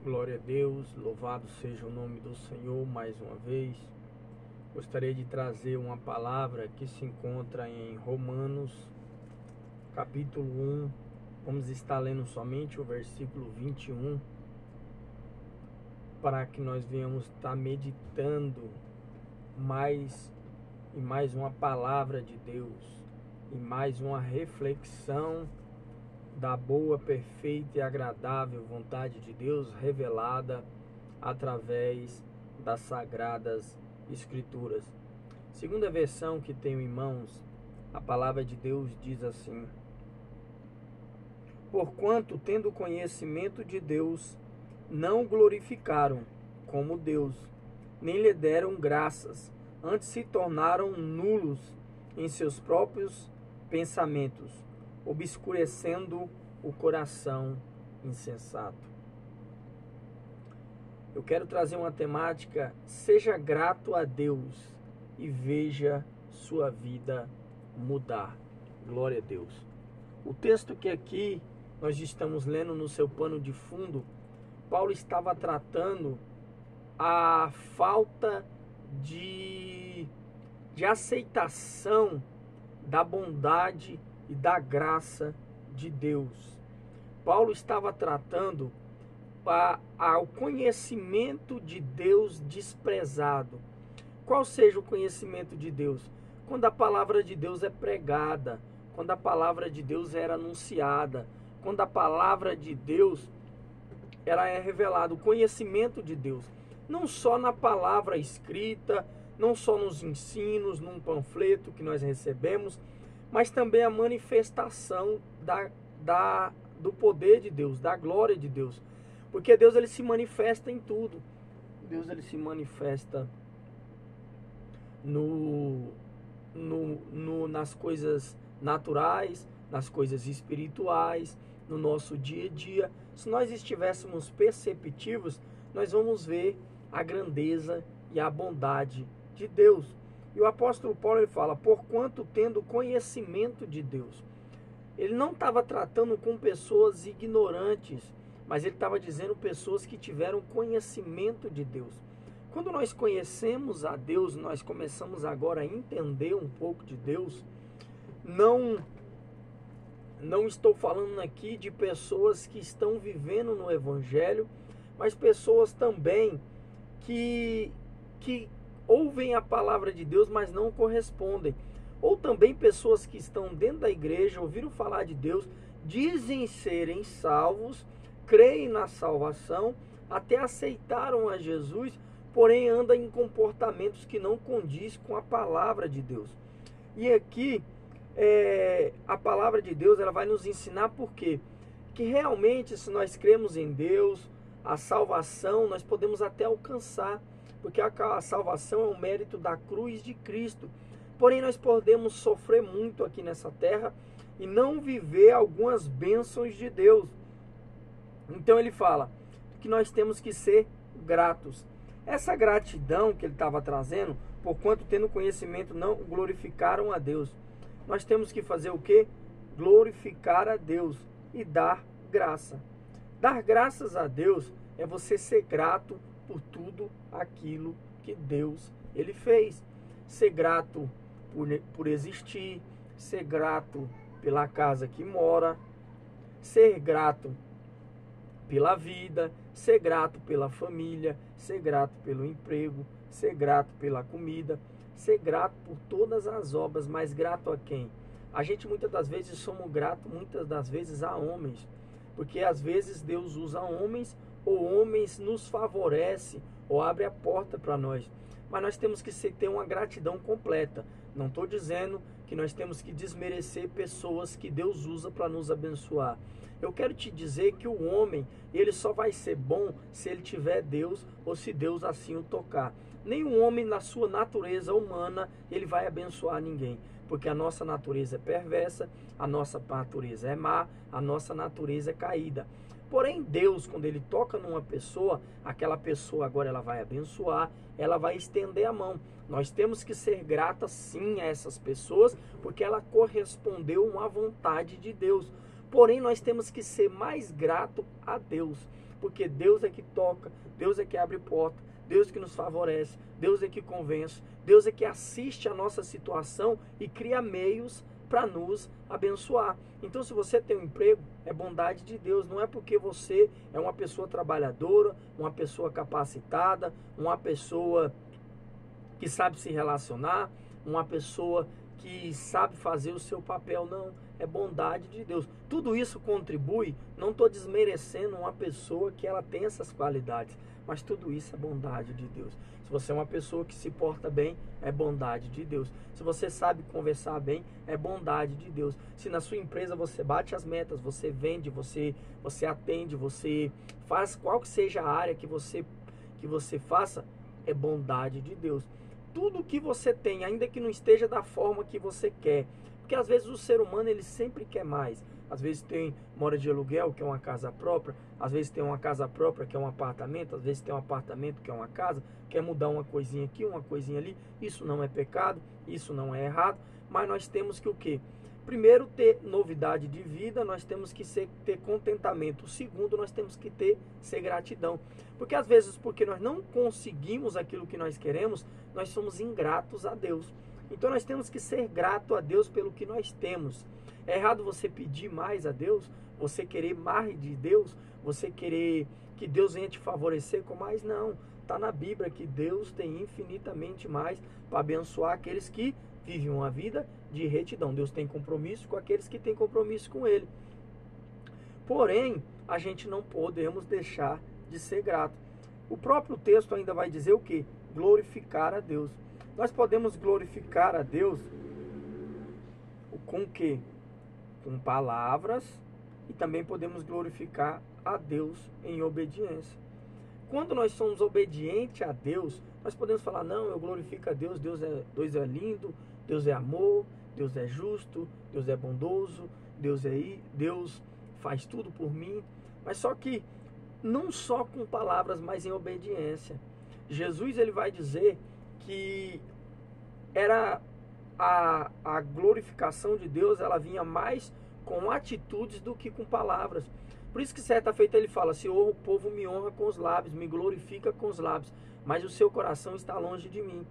Glória a Deus, louvado seja o nome do Senhor mais uma vez. Gostaria de trazer uma palavra que se encontra em Romanos, capítulo 1. Vamos estar lendo somente o versículo 21, para que nós venhamos estar meditando mais e mais uma palavra de Deus, e mais uma reflexão da boa, perfeita e agradável vontade de Deus revelada através das Sagradas Escrituras. Segunda versão que tenho em mãos, a palavra de Deus diz assim: porquanto, tendo conhecimento de Deus, não o glorificaram como Deus, nem lhe deram graças, antes se tornaram nulos em seus próprios pensamentos, obscurecendo o coração insensato. Eu quero trazer uma temática: seja grato a Deus e veja sua vida mudar. Glória a Deus. O texto que aqui nós estamos lendo no seu pano de fundo, Paulo estava tratando a falta de aceitação da bondade e da graça de Deus. Paulo estava tratando ao conhecimento de Deus desprezado. Qual seja o conhecimento de Deus? Quando a palavra de Deus é pregada, quando a palavra de Deus era anunciada, quando a palavra de Deus ela é revelada, o conhecimento de Deus, não só na palavra escrita, não só nos ensinos, num panfleto que nós recebemos, mas também a manifestação do poder de Deus, da glória de Deus. Porque Deus ele se manifesta em tudo. Deus ele se manifesta nas coisas naturais, nas coisas espirituais, no nosso dia a dia. Se nós estivéssemos perceptivos, nós vamos ver a grandeza e a bondade de Deus. E o apóstolo Paulo ele fala: porquanto tendo conhecimento de Deus. Ele não estava tratando com pessoas ignorantes, mas ele estava dizendo pessoas que tiveram conhecimento de Deus. Quando nós conhecemos a Deus, nós começamos agora a entender um pouco de Deus. Não estou falando aqui de pessoas que estão vivendo no Evangelho, mas pessoas também que ouvem a palavra de Deus, mas não correspondem. Ou também pessoas que estão dentro da igreja, ouviram falar de Deus, dizem serem salvos, creem na salvação, até aceitaram a Jesus, porém andam em comportamentos que não condiz com a palavra de Deus. E aqui, a palavra de Deus ela vai nos ensinar por quê? Que realmente, se nós cremos em Deus, a salvação nós podemos até alcançar, porque a salvação é um mérito da cruz de Cristo. Porém, nós podemos sofrer muito aqui nessa terra e não viver algumas bênçãos de Deus. Então ele fala que nós temos que ser gratos. Essa gratidão que ele estava trazendo, porquanto tendo conhecimento não glorificaram a Deus. Nós temos que fazer o quê? Glorificar a Deus e dar graça. Dar graças a Deus é você ser grato por tudo aquilo que Deus ele fez. Ser grato por existir, ser grato pela casa que mora, ser grato pela vida, ser grato pela família, ser grato pelo emprego, ser grato pela comida, ser grato por todas as obras, mas grato a quem? A gente muitas das vezes somos gratos, muitas das vezes a homens, porque às vezes Deus usa homens, ou homens nos favorece, ou abre a porta para nós. Mas nós temos que ter uma gratidão completa. Não estou dizendo que nós temos que desmerecer pessoas que Deus usa para nos abençoar. Eu quero te dizer que o homem, ele só vai ser bom se ele tiver Deus ou se Deus assim o tocar. Nenhum homem na sua natureza humana, ele vai abençoar ninguém. Porque a nossa natureza é perversa, a nossa natureza é má, a nossa natureza é caída. Porém, Deus, quando ele toca numa pessoa, aquela pessoa agora ela vai abençoar, ela vai estender a mão. Nós temos que ser gratas sim a essas pessoas, porque ela correspondeu à vontade de Deus. Porém, nós temos que ser mais grato a Deus, porque Deus é que toca, Deus é que abre porta, Deus é que nos favorece, Deus é que convence, Deus é que assiste a nossa situação e cria meios para nos abençoar. Então, se você tem um emprego, é bondade de Deus, não é porque você é uma pessoa trabalhadora, uma pessoa capacitada, uma pessoa que sabe se relacionar, uma pessoa que sabe fazer o seu papel, não, é bondade de Deus. Tudo isso contribui, não estou desmerecendo uma pessoa que ela tem essas qualidades, mas tudo isso é bondade de Deus. Se você é uma pessoa que se porta bem, é bondade de Deus. Se você sabe conversar bem, é bondade de Deus. Se na sua empresa você bate as metas, você vende, você atende, você faz qual que seja a área que você faça, é bondade de Deus. Tudo que você tem, ainda que não esteja da forma que você quer, porque às vezes o ser humano ele sempre quer mais. Às vezes mora de aluguel, que é uma casa própria, às vezes tem uma casa própria, que é um apartamento, às vezes tem um apartamento, que é uma casa, quer mudar uma coisinha aqui, uma coisinha ali. Isso não é pecado, isso não é errado, mas nós temos que o quê? Primeiro, ter novidade de vida, nós temos que ter contentamento. Segundo, nós temos que ser gratidão. Porque às vezes, porque nós não conseguimos aquilo que nós queremos, nós somos ingratos a Deus. Então nós temos que ser grato a Deus pelo que nós temos. É errado você pedir mais a Deus, você querer mais de Deus, você querer que Deus venha te favorecer com mais? Não. Está na Bíblia que Deus tem infinitamente mais para abençoar aqueles que vivem uma vida de retidão. Deus tem compromisso com aqueles que têm compromisso com Ele. Porém, a gente não podemos deixar de ser grato. O próprio texto ainda vai dizer o quê? Glorificar a Deus. Nós podemos glorificar a Deus com o quê? Com palavras, e também podemos glorificar a Deus em obediência. Quando nós somos obedientes a Deus, nós podemos falar, não, eu glorifico a Deus, Deus é lindo, Deus é amor, Deus é justo, Deus é bondoso, Deus faz tudo por mim. Mas só que não só com palavras, mas em obediência. Jesus ele vai dizer que era a glorificação de Deus, ela vinha mais com atitudes do que com palavras. Por isso que certa feita ele fala, se o povo me honra com os lábios, me glorifica com os lábios, mas o seu coração está longe de mim.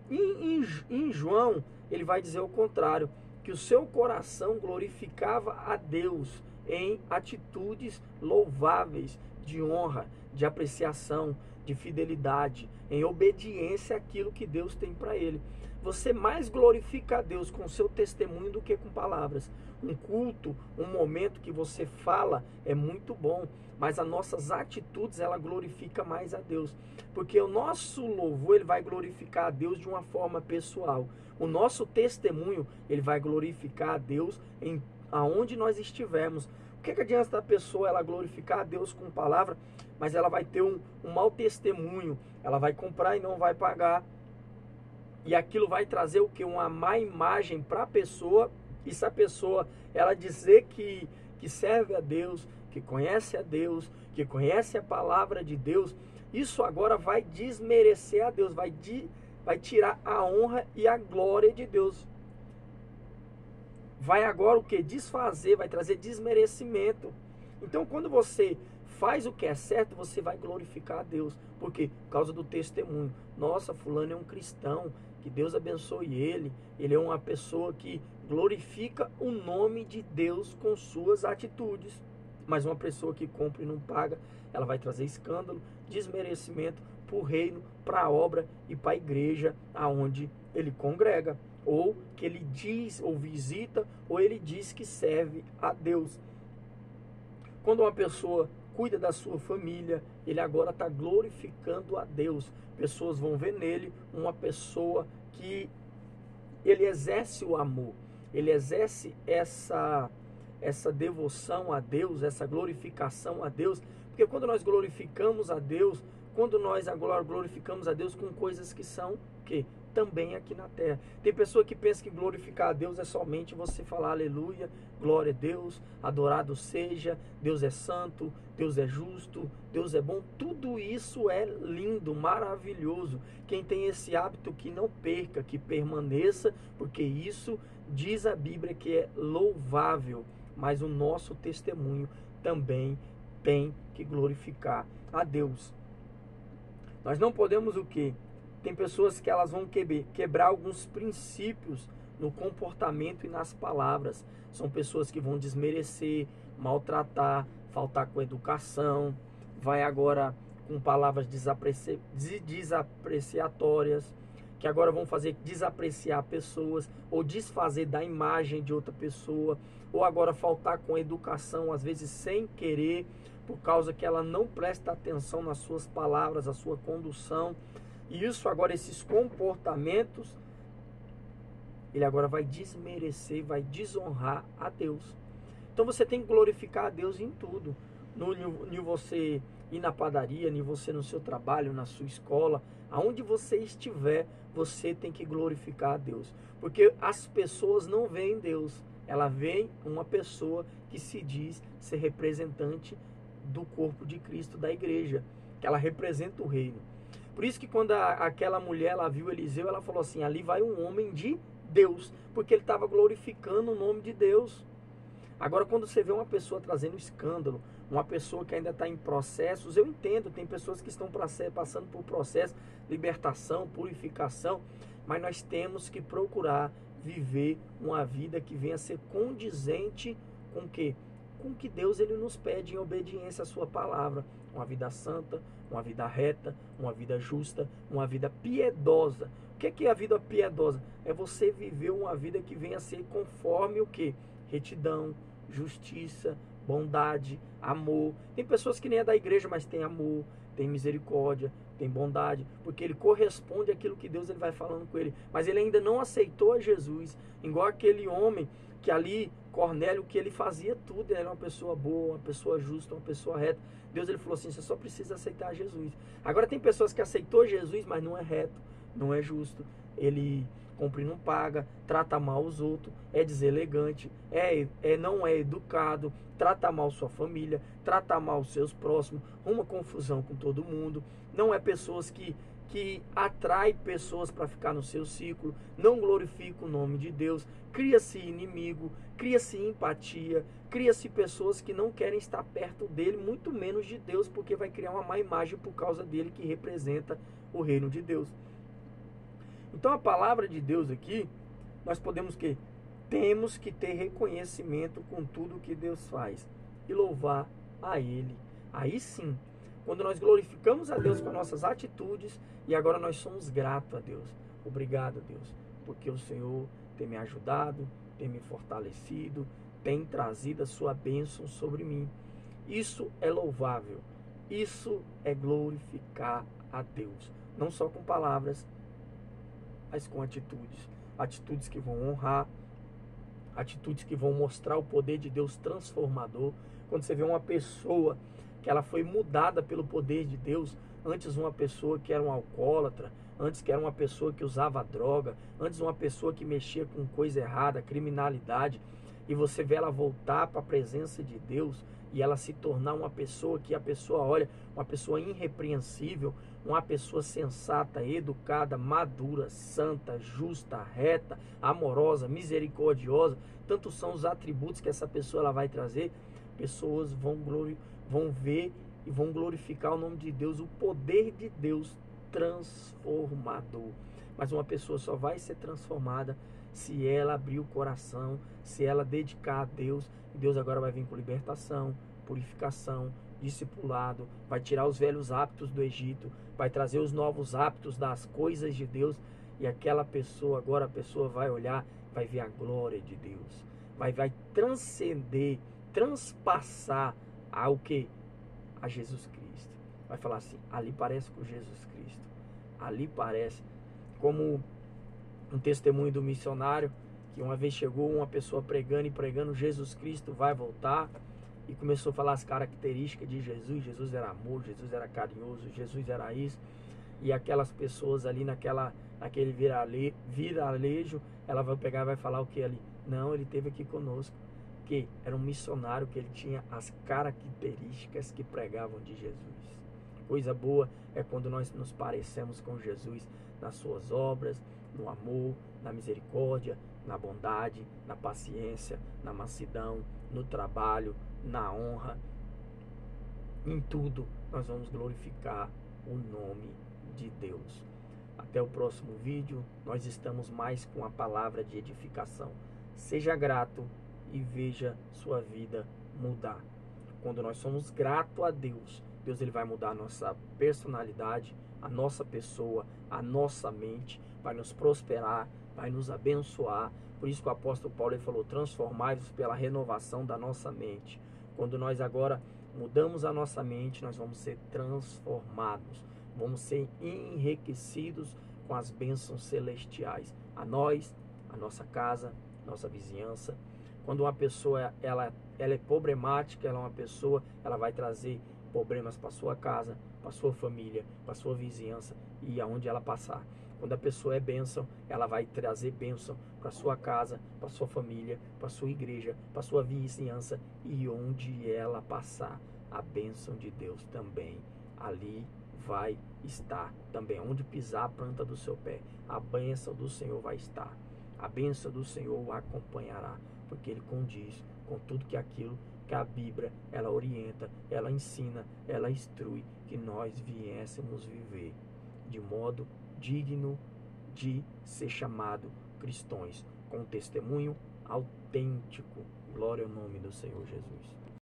Em João, ele vai dizer o contrário, que o seu coração glorificava a Deus em atitudes louváveis, de honra, de apreciação, de fidelidade, em obediência àquilo que Deus tem para ele. Você mais glorifica a Deus com o seu testemunho do que com palavras. Um culto, um momento que você fala é muito bom, mas as nossas atitudes, ela glorifica mais a Deus. Porque o nosso louvor, ele vai glorificar a Deus de uma forma pessoal. O nosso testemunho, ele vai glorificar a Deus aonde nós estivermos. O que adianta a pessoa ela glorificar a Deus com palavra, mas ela vai ter um mau testemunho, ela vai comprar e não vai pagar. E aquilo vai trazer o que? Uma má imagem para a pessoa. E se a pessoa ela dizer que serve a Deus, que conhece a Deus, que conhece a palavra de Deus, isso agora vai desmerecer a Deus, vai tirar a honra e a glória de Deus. Vai agora o que? Desfazer, vai trazer desmerecimento. Então quando você faz o que é certo, você vai glorificar a Deus. Por quê? Por causa do testemunho. Nossa, fulano é um cristão, que Deus abençoe ele. Ele é uma pessoa que glorifica o nome de Deus com suas atitudes. Mas uma pessoa que compra e não paga, ela vai trazer escândalo, desmerecimento para o reino, para a obra e para a igreja aonde ele congrega. Ou que ele diz, ou visita, ou ele diz que serve a Deus. Quando uma pessoa cuida da sua família, ele agora está glorificando a Deus. Pessoas vão ver nele uma pessoa que ele exerce o amor, ele exerce essa devoção a Deus, essa glorificação a Deus. Porque quando nós glorificamos a Deus, quando nós agora glorificamos a Deus com coisas que são o quê? Também aqui na terra. Tem pessoa que pensa que glorificar a Deus é somente você falar aleluia, glória a Deus, adorado seja, Deus é santo, Deus é justo, Deus é bom. Tudo isso é lindo, maravilhoso. Quem tem esse hábito que não perca, que permaneça, porque isso diz a Bíblia que é louvável. mas o nosso testemunho também tem que glorificar a Deus. Nós não podemos o quê? Tem pessoas que elas vão quebrar alguns princípios no comportamento e nas palavras. São pessoas que vão desmerecer, maltratar, faltar com educação, vai agora com palavras desapreciatórias, que agora vão fazer desapreciar pessoas, ou desfazer da imagem de outra pessoa, ou agora faltar com educação, às vezes sem querer, por causa que ela não presta atenção nas suas palavras, a sua condução. E isso agora, esses comportamentos, ele agora vai desmerecer, vai desonrar a Deus. Então você tem que glorificar a Deus em tudo. No você ir na padaria, em você no seu trabalho, na sua escola, aonde você estiver, você tem que glorificar a Deus. Porque as pessoas não veem Deus, ela vê uma pessoa que se diz ser representante do corpo de Cristo, da igreja, que ela representa o reino. Por isso que quando aquela mulher ela viu Eliseu, ela falou assim, ali vai um homem de Deus, porque ele estava glorificando o nome de Deus. Agora, quando você vê uma pessoa trazendo escândalo, uma pessoa que ainda está em processos, eu entendo, tem pessoas que estão passando por processo, libertação, purificação, mas nós temos que procurar viver uma vida que venha a ser condizente com o quê? Com o que Deus ele nos pede em obediência à sua palavra. Uma vida santa, uma vida reta, uma vida justa, uma vida piedosa. O que é a vida piedosa? É você viver uma vida que venha a ser conforme o quê? Retidão, justiça, bondade, amor. Tem pessoas que nem é da igreja, mas tem amor, tem misericórdia, tem bondade, porque ele corresponde àquilo que Deus ele vai falando com ele. Mas ele ainda não aceitou a Jesus, igual aquele homem que ali, Cornélio, que ele fazia tudo, ele era uma pessoa boa, uma pessoa justa, uma pessoa reta. Deus ele falou assim, você só precisa aceitar Jesus. Agora tem pessoas que aceitou Jesus, mas não é reto, não é justo, ele cumpre não paga, trata mal os outros, é deselegante, não é educado, trata mal sua família, trata mal os seus próximos, uma confusão com todo mundo, não é pessoas que atrai pessoas para ficar no seu ciclo, não glorifica o nome de Deus, cria-se inimigo, cria-se empatia, cria-se pessoas que não querem estar perto dele, muito menos de Deus, porque vai criar uma má imagem por causa dele que representa o reino de Deus. Então a palavra de Deus aqui, nós podemos que temos que ter reconhecimento com tudo que Deus faz e louvar a Ele. Aí sim, quando nós glorificamos a Deus com as nossas atitudes e agora nós somos gratos a Deus. Obrigado, Deus, porque o Senhor tem me ajudado, tem me fortalecido, tem trazido a sua bênção sobre mim. Isso é louvável, isso é glorificar a Deus, não só com palavras, mas com atitudes. Atitudes que vão honrar, atitudes que vão mostrar o poder de Deus transformador. Quando você vê uma pessoa que ela foi mudada pelo poder de Deus, antes uma pessoa que era um alcoólatra, antes que era uma pessoa que usava droga, antes uma pessoa que mexia com coisa errada, criminalidade, e você vê ela voltar para a presença de Deus e ela se tornar uma pessoa que a pessoa olha, uma pessoa irrepreensível, uma pessoa sensata, educada, madura, santa, justa, reta, amorosa, misericordiosa. Tantos são os atributos que essa pessoa ela vai trazer. Pessoas vão ver e vão glorificar o nome de Deus, o poder de Deus transformador. Mas uma pessoa só vai ser transformada se ela abrir o coração, se ela dedicar a Deus. E Deus agora vai vir com libertação, purificação, discipulado, vai tirar os velhos hábitos do Egito, vai trazer os novos hábitos das coisas de Deus. E aquela pessoa, agora a pessoa vai olhar, vai ver a glória de Deus, vai transcender, transpassar ao que? A Jesus Cristo. Vai falar assim, ali parece com Jesus Cristo, ali parece, como um testemunho do missionário, que uma vez chegou uma pessoa pregando Jesus Cristo vai voltar, e começou a falar as características de Jesus. Jesus era amor, Jesus era carinhoso, Jesus era isso. E aquelas pessoas ali naquele viralejo, ela vai pegar e vai falar o que ali? Não, ele esteve aqui conosco, que era um missionário, que ele tinha as características que pregavam de Jesus. Coisa boa é quando nós nos parecemos com Jesus nas suas obras, no amor, na misericórdia, na bondade, na paciência, na mansidão, no trabalho, na honra. Em tudo nós vamos glorificar o nome de Deus. Até o próximo vídeo. Nós estamos mais com a palavra de edificação. Seja grato e veja sua vida mudar. Quando nós somos gratos a Deus, Deus ele vai mudar a nossa personalidade, a nossa pessoa, a nossa mente, vai nos prosperar, vai nos abençoar. Por isso que o apóstolo Paulo ele falou: transformai-vos pela renovação da nossa mente. Quando nós agora mudamos a nossa mente, nós vamos ser transformados, vamos ser enriquecidos com as bênçãos celestiais, a nós, a nossa casa, nossa vizinhança. Quando uma pessoa ela é problemática, ela é uma pessoa, ela vai trazer problemas para sua casa, para sua família, para sua vizinhança e aonde ela passar. Quando a pessoa é bênção, ela vai trazer bênção para sua casa, para sua família, para sua igreja, para sua vizinhança e onde ela passar, a bênção de Deus também ali vai estar também. Onde pisar a planta do seu pé, a bênção do Senhor vai estar. A bênção do Senhor o acompanhará, porque ele condiz com tudo que aquilo que a Bíblia ela orienta, ela ensina, ela instrui que nós viéssemos viver de modo digno de ser chamado cristãos, com um testemunho autêntico. Glória ao nome do Senhor Jesus.